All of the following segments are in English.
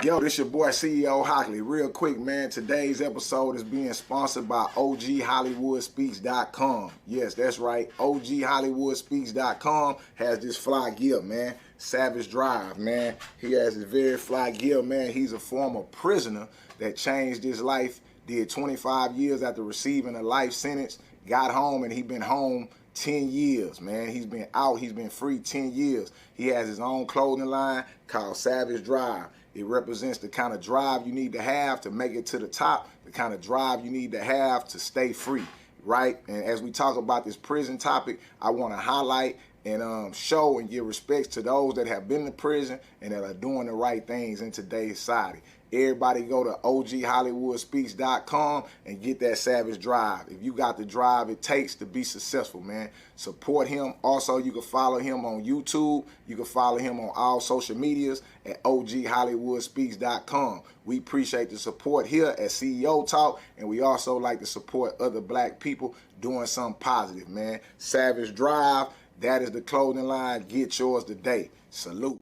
Yo, this your boy CEO Hockley. Real quick, man. Today's episode is being sponsored by OGHollywoodspeaks.com. Yes, that's right. OGHollywoodspeaks.com has this fly gear, man. Savage Drive, man. He has this very fly gear, man. He's a former prisoner that changed his life, did 25 years after receiving a life sentence, got home, and he been home 10 years, man. He's been out, he's been free 10 years. He has his own clothing line called Savage Drive. It represents the kind of drive you need to have to make it to the top, the kind of drive you need to have to stay free, right? And as we talk about this prison topic, I want to highlight and show and give respects to those that have been to prison and that are doing the right things in today's society. Everybody go to OGHollywoodspeaks.com and get that Savage Drive. If you got the drive it takes to be successful, man, support him. Also, you can follow him on YouTube. You can follow him on all social medias at OGHollywoodspeaks.com. We appreciate the support here at CEO Talk, and we also like to support other black people doing something positive, man. Savage Drive, that is the clothing line. Get yours today. Salute.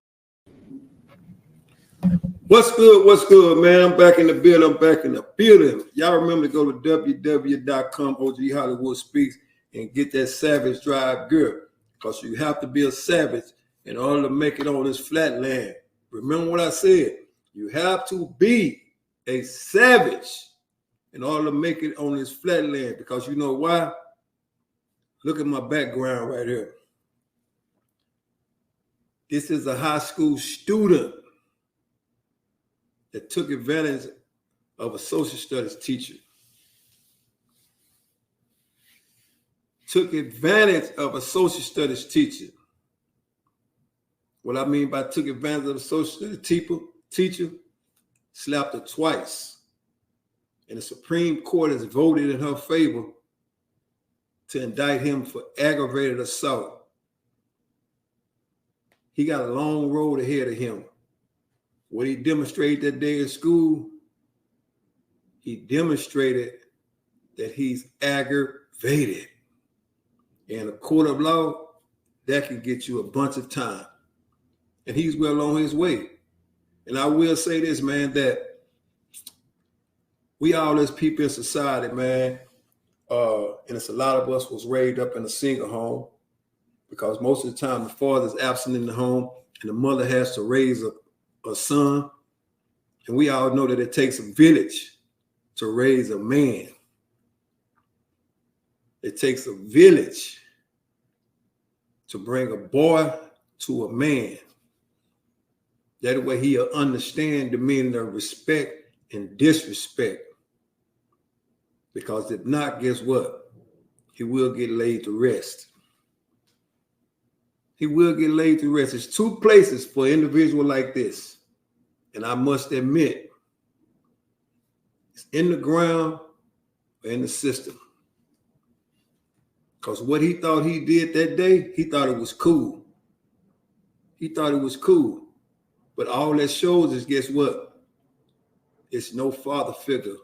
What's good? What's good, man? I'm back in the building. Y'all remember to go to www.com, OG Hollywood Speaks, and get that Savage Drive gear, because you have to be a savage in order to make it on this flat land. Remember what I said? You have to be a savage in order to make it on this flat land, because you know why? Look at my background right here. This is a high school student that took advantage of a social studies teacher. Took advantage of a social studies teacher. What I mean by took advantage of a social studies teacher, slapped her twice. And the Supreme Court has voted in her favor to indict him for aggravated assault. He got a long road ahead of him. What he demonstrated that day at school, he demonstrated that he's aggravated. In a court of law, that can get you a bunch of time. And he's well on his way. And I will say this, man, that we all as people in society, man, and it's a lot of us was raised up in a single home, because most of the time the father's absent in the home and the mother has to raise a son. And we all know that it takes a village to raise a man. It takes a village to bring a boy to a man. That way he'll understand the meaning of respect and disrespect. Because if not, guess what? He will get laid to rest. He will get laid to rest. There's two places for an individual like this. And I must admit, it's in the ground or in the system. Because what he thought he did that day, he thought it was cool. He thought it was cool. But all that shows is, guess what? It's no father figure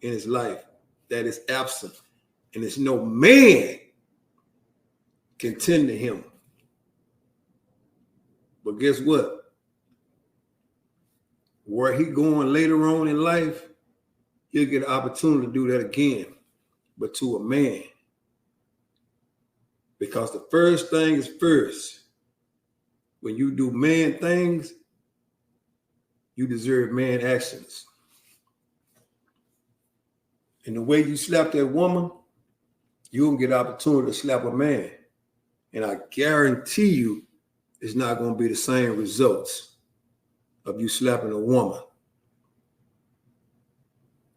in his life that is absent. And it's no man can tend to him. But guess what? Where he going later on in life, he'll get an opportunity to do that again, but to a man. Because the first thing is first. When you do man things, you deserve man actions. And the way you slap that woman, you won't get an opportunity to slap a man. And I guarantee you, it's not going to be the same results of you slapping a woman.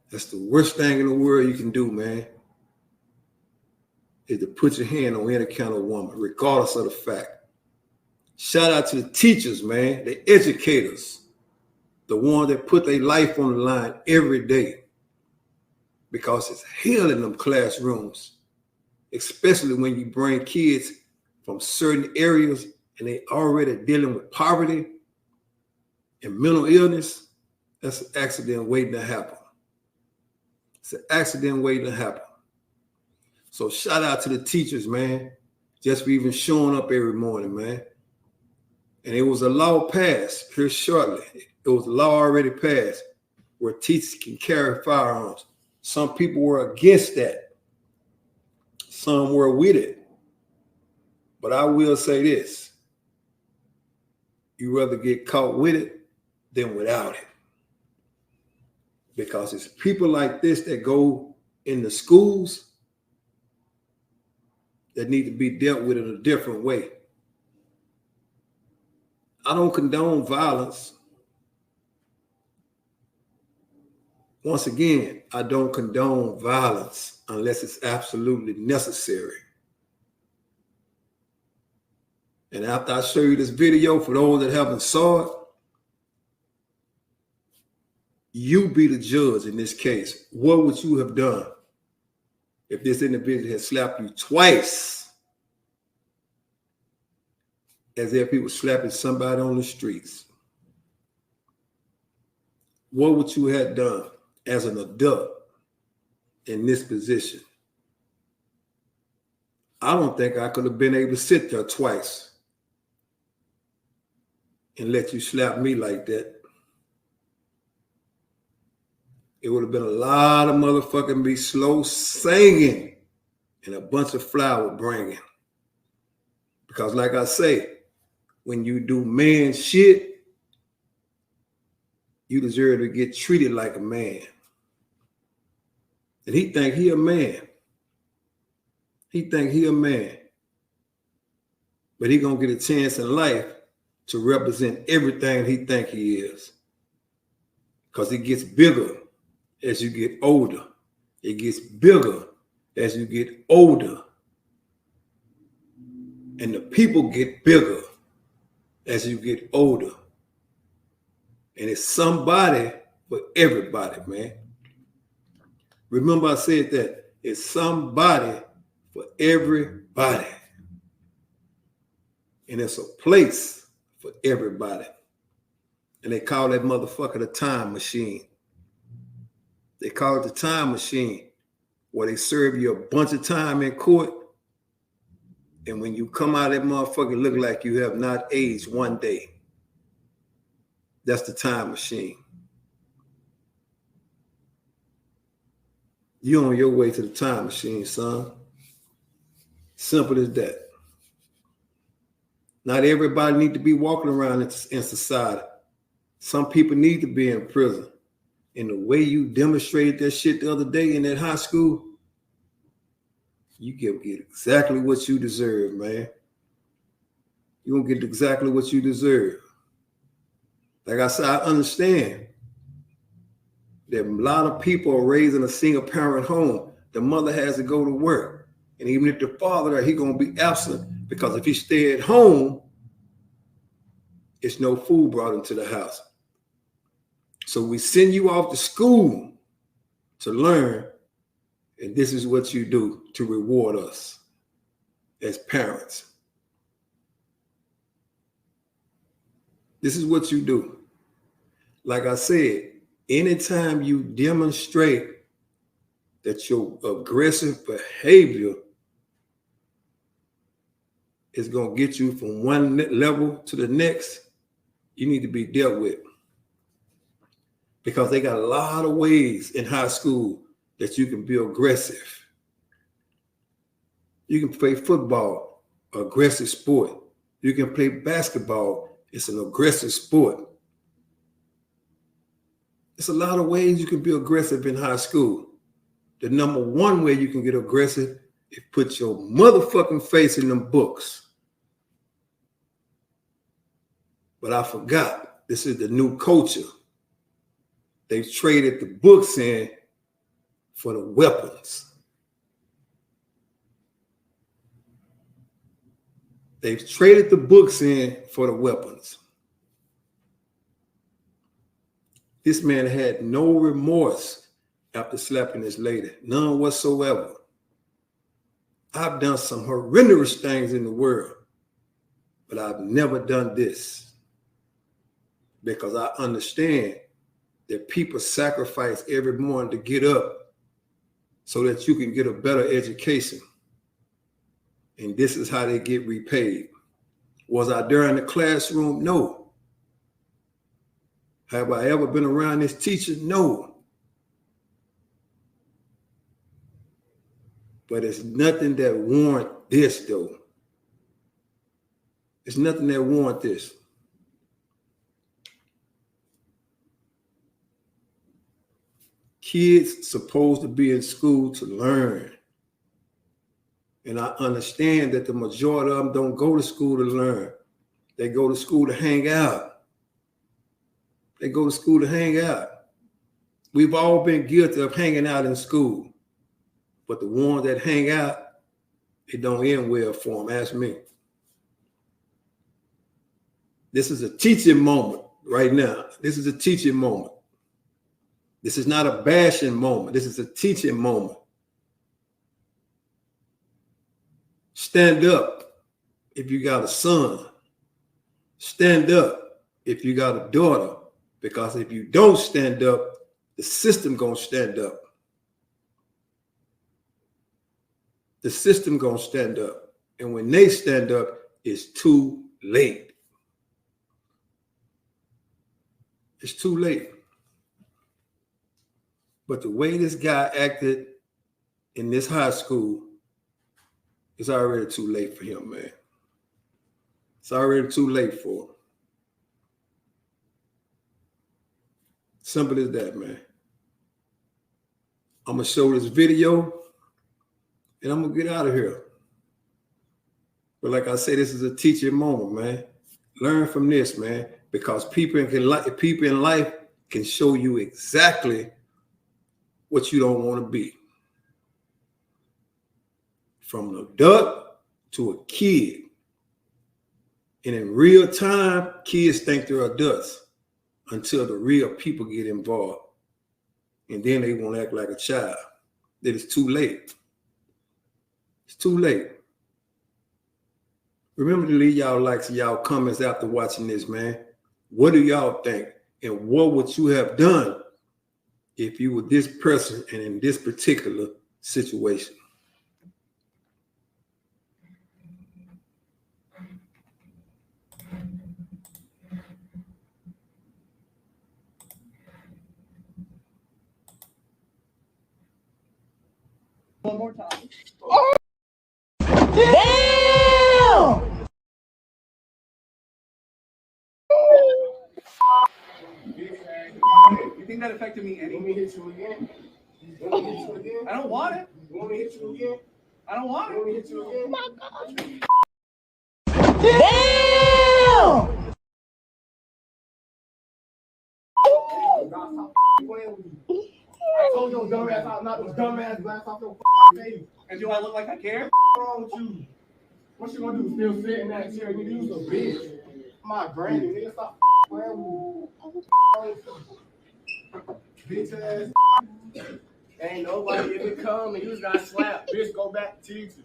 That's the worst thing in the world you can do, man, is to put your hand on any kind of woman, regardless of the fact. Shout out to the teachers, man, the educators, the ones that put their life on the line every day, because it's hell in them classrooms, especially when you bring kids from certain areas and they already dealing with poverty and mental illness. That's an accident waiting to happen. It's an accident waiting to happen. So shout out to the teachers, man, just for even showing up every morning, man. And it was a law passed here shortly. It was a law already passed where teachers can carry firearms. Some people were against that. Some were with it. But I will say this. You rather get caught with it than without it. Because it's people like this that go in the schools that need to be dealt with in a different way. I don't condone violence. Once again, I don't condone violence unless it's absolutely necessary. And after I show you this video, for those that haven't saw it, you be the judge in this case. What would you have done if this individual had slapped you twice as if he was slapping somebody on the streets? What would you have done as an adult in this position? I don't think I could have been able to sit there twice and let you slap me like that. It would have been a lot of motherfucking be slow singing and a bunch of flower bringing. Because like I say, when you do man shit, you deserve to get treated like a man. And he think he a man. He think he a man. But he gonna get a chance in life to represent everything he think he is. Because it gets bigger as you get older. It gets bigger as you get older. And the people get bigger as you get older. And it's somebody for everybody, man. Remember I said that. It's somebody for everybody. And it's a place for everybody. And they call that motherfucker the time machine. They call it the time machine, where they serve you a bunch of time in court. And when you come out of that motherfucker, look like you have not aged one day. That's the time machine. You're on your way to the time machine, son. Simple as that. Not everybody need to be walking around in society. Some people need to be in prison. And the way you demonstrated that shit the other day in that high school, you get exactly what you deserve, man. You're going to get exactly what you deserve. Like I said, I understand that a lot of people are raised in a single parent home. The mother has to go to work. And even if the father, he's going to be absent, because if he stay at home, it's no food brought into the house. So we send you off to school to learn, and this is what you do to reward us as parents. This is what you do. Like I said, anytime you demonstrate that your aggressive behavior is going to get you from one level to the next, you need to be dealt with. Because they got a lot of ways in high school that you can be aggressive. You can play football, aggressive sport. You can play basketball, it's an aggressive sport. It's a lot of ways you can be aggressive in high school. The number one way you can get aggressive is put your motherfucking face in them books. But I forgot, this is the new culture. They've traded the books in for the weapons. They've traded the books in for the weapons. This man had no remorse after slapping this lady, none whatsoever. I've done some horrendous things in the world, but I've never done this, because I understand that people sacrifice every morning to get up so that you can get a better education. And this is how they get repaid. Was I there in the classroom? No. Have I ever been around this teacher? No. But it's nothing that warrant this, though. It's nothing that warrant this. Kids supposed to be in school to learn. And I understand that the majority of them don't go to school to learn. They go to school to hang out. They go to school to hang out. We've all been guilty of hanging out in school. But the ones that hang out, it don't end well for them. Ask me. This is a teaching moment right now. This is a teaching moment. This is not a bashing moment. This is a teaching moment. Stand up if you got a son. Stand up if you got a daughter. Because if you don't stand up, the system gonna stand up. The system gonna stand up. And when they stand up, it's too late. It's too late. But the way this guy acted in this high school, it's already too late for him, man. It's already too late for him. Simple as that, man. I'm going to show this video and I'm going to get out of here. But like I said, this is a teaching moment, man. Learn from this, man, because people in life can show you exactly what you don't want to be. From an adult to a kid. And in real time, kids think they're adults until the real people get involved. And then they won't act like a child. That it's too late. It's too late. Remember to leave y'all likes and y'all comments after watching this, man. What do y'all think? And what would you have done if you were this person and in this particular situation? One more time. Oh! Damn! You think that affected me any? Want me to hit you again? I don't want it. You want me to hit you again? I don't want You want me it. to hit you again? Oh my God. Damn! I told your dumb ass out, not those dumb ass glass off your face. And do I look like I care? What's wrong with you? What you gonna do? Still sit in that chair? Nigga, you's a bitch. My granny, nigga, stop playing with me. Bitch ass. Ain't nobody ever come and you got slapped. Bitch, go back to teaching.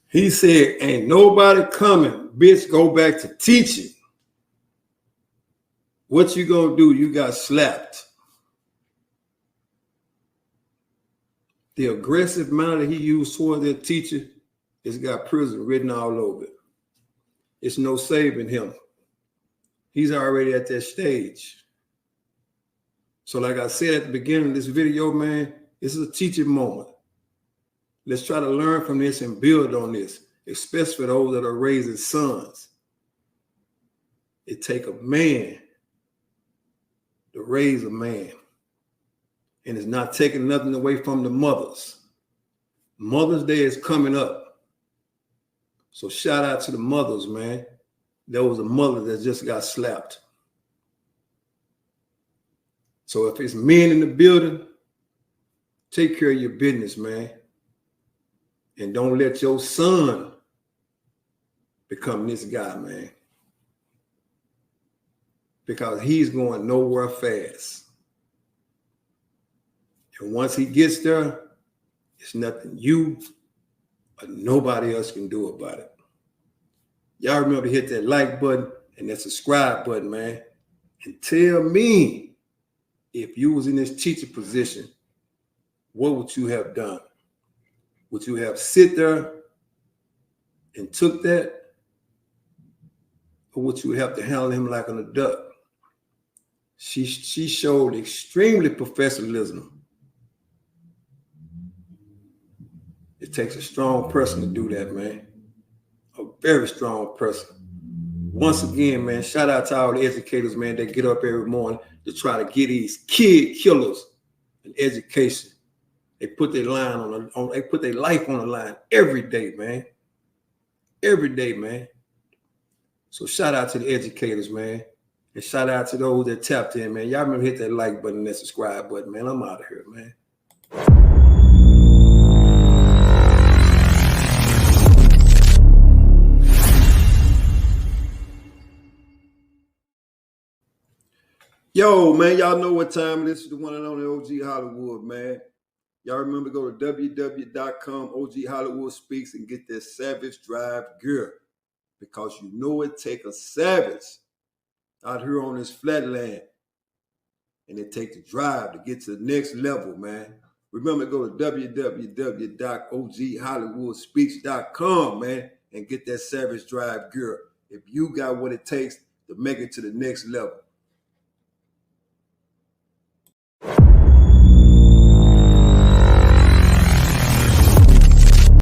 He said, ain't nobody coming. Bitch, go back to teaching. What you gonna do? You got slapped. The aggressive manner he used toward that teacher has got prison written all over it. It's no saving him. He's already at that stage. So like I said at the beginning of this video, man, this is a teaching moment. Let's try to learn from this and build on this, especially for those that are raising sons. It takes a man to raise a man. And it's not taking nothing away from the mothers. Mother's Day is coming up. So shout out to the mothers, man. There was a mother that just got slapped. So if it's men in the building, take care of your business, man. And don't let your son become this guy, man. Because he's going nowhere fast. And once he gets there, it's nothing you or nobody else can do about it. Y'all remember to hit that like button and that subscribe button, man. And tell me, if you was in this teacher position, what would you have done? Would you have sit there and took that? or what you would have to handle him like an adult. She showed extremely professionalism. It takes a strong person to do that, man. A very strong person. Once again, man, shout out to all the educators, man, that get up every morning to try to get these kid killers an education. They put their line they put their life on the line every day, man. Every day, man. So shout out to the educators, man. And shout out to those that tapped in, man. Y'all remember hit that like button and that subscribe button, man. I'm out of here, man. Yo, man, y'all know what time it is. The one and only OG Hollywood, man. Y'all remember, go to www.com, OG Hollywood Speaks, and get that Savage Drive gear. Because you know it take a savage out here on this flatland. And it take the drive to get to the next level, man. Remember, go to www.oghollywoodspeaks.com, man, and get that Savage Drive gear. If you got what it takes to make it to the next level.